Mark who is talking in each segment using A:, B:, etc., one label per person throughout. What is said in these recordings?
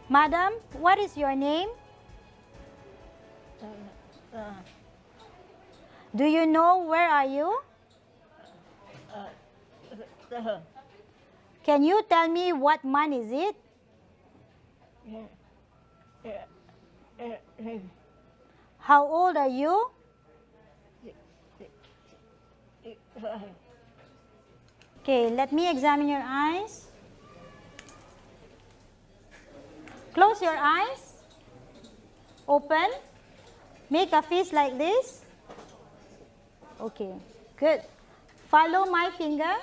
A: Madam, what is your name? Do you know where are you? Can you tell me what month is it? How old are you? Okay, let me examine your eyes. Close your eyes. Open. Make a fist like this. Okay, good. Follow my finger.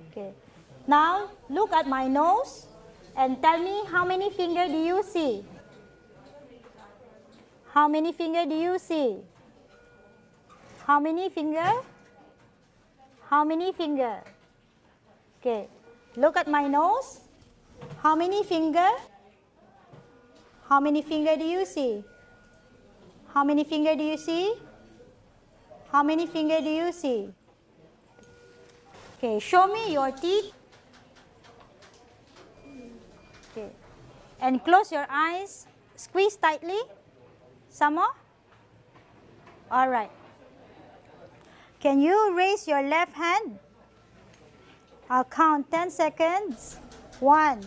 A: Okay. Now look at my nose and tell me how many fingers do you see? How many fingers do you see? How many fingers? How many fingers? Okay. Look at my nose. How many fingers? How many fingers do you see? How many fingers do you see? How many fingers do you see? Okay, show me your teeth. Okay. And close your eyes. Squeeze tightly. Some more? All right. Can you raise your left hand? I'll count 10 seconds. 1,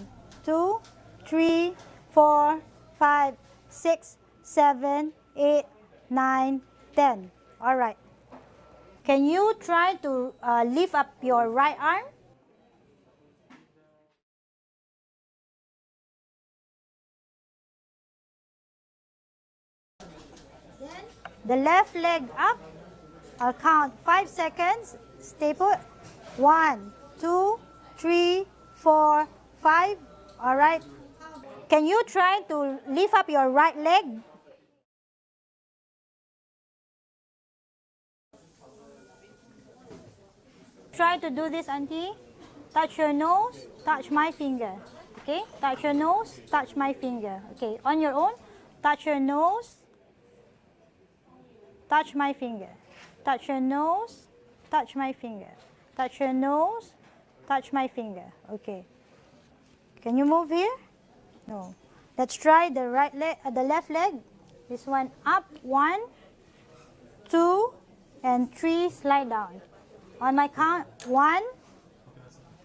A: 2, 3, 4, 5, 6, 7, 8, 9, 10. All right. Can you try to lift up your right arm? Then the left leg up. I'll count 5 seconds. Stay put. 1, 2, 3, 4, 5. All right. Can you try to lift up your right leg? Try to do this, Auntie. Touch your nose, touch my finger. Okay? Touch your nose, touch my finger. Okay, on your own. Touch your nose, touch my finger. Touch your nose, touch my finger. Touch your nose, touch my finger. Okay. Can you move here? No. Let's try the right leg, the left leg. This one up. 1, 2, and 3. Slide down. On my count, 1,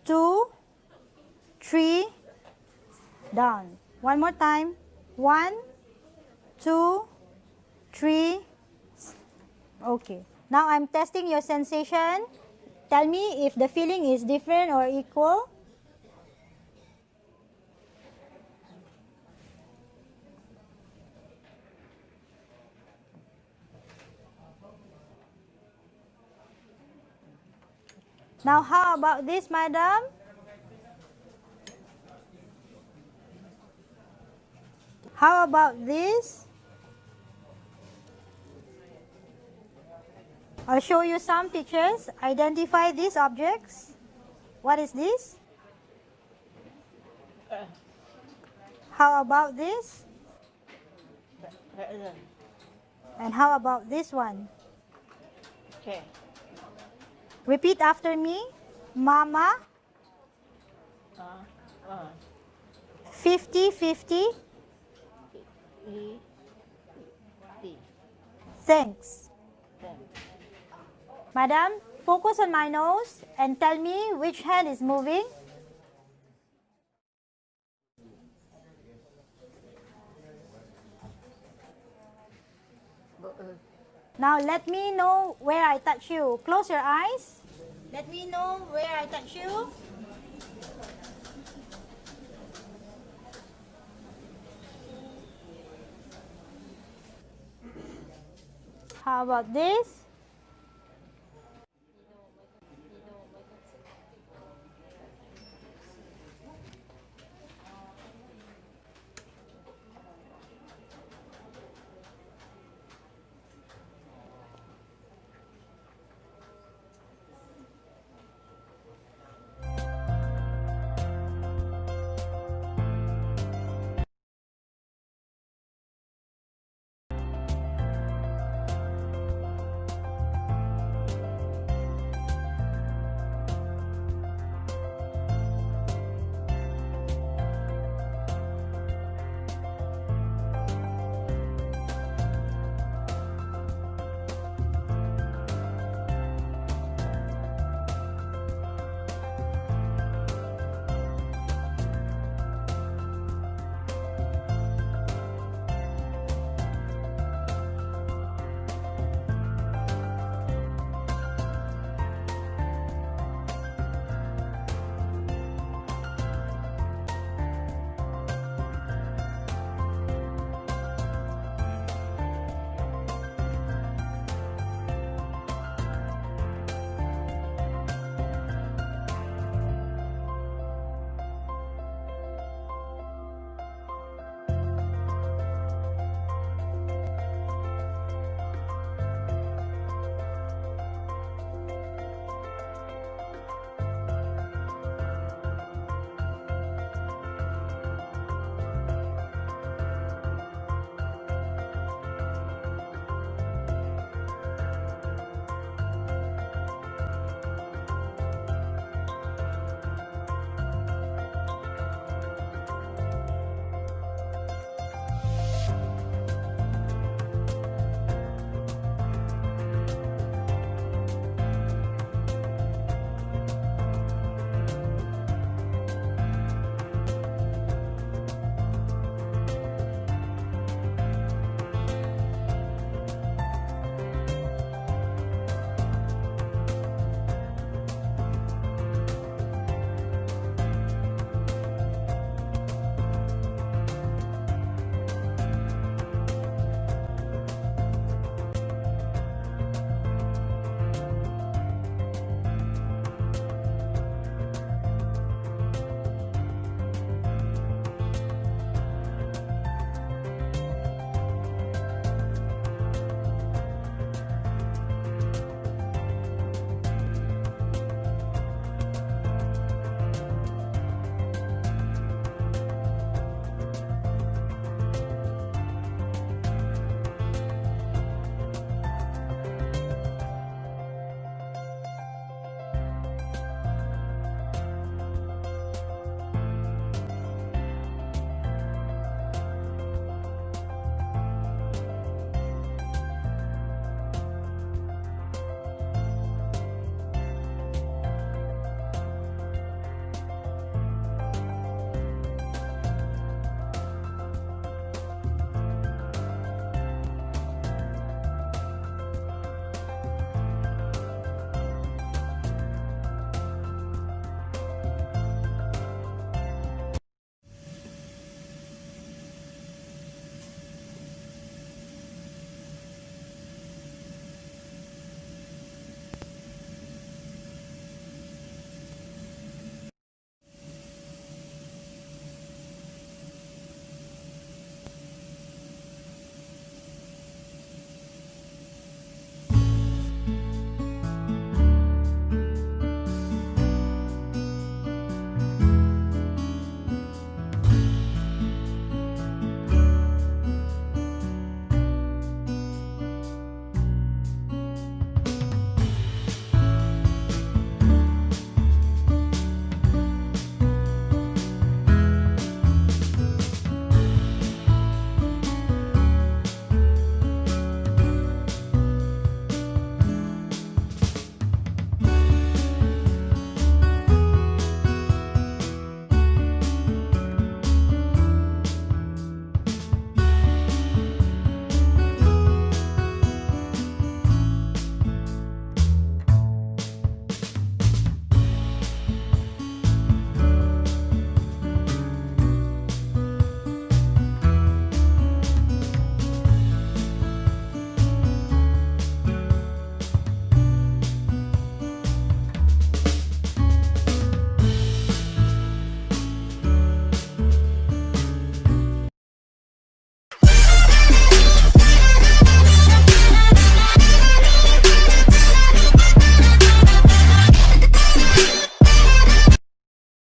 A: 2, 3, down. One more time. 1, 2, 3. Okay. Now I'm testing your sensation. Tell me if the feeling is different or equal. Now how about this, madam? How about this? I'll show you some pictures. Identify these objects. What is this? How about this? And how about this one?
B: Okay.
A: Repeat after me. Mama. 50, 50. Thanks. Madam, focus on my nose and tell me which hand is moving. Now let me know where I touch you. Close your eyes. Let me know where I touch you. How about this?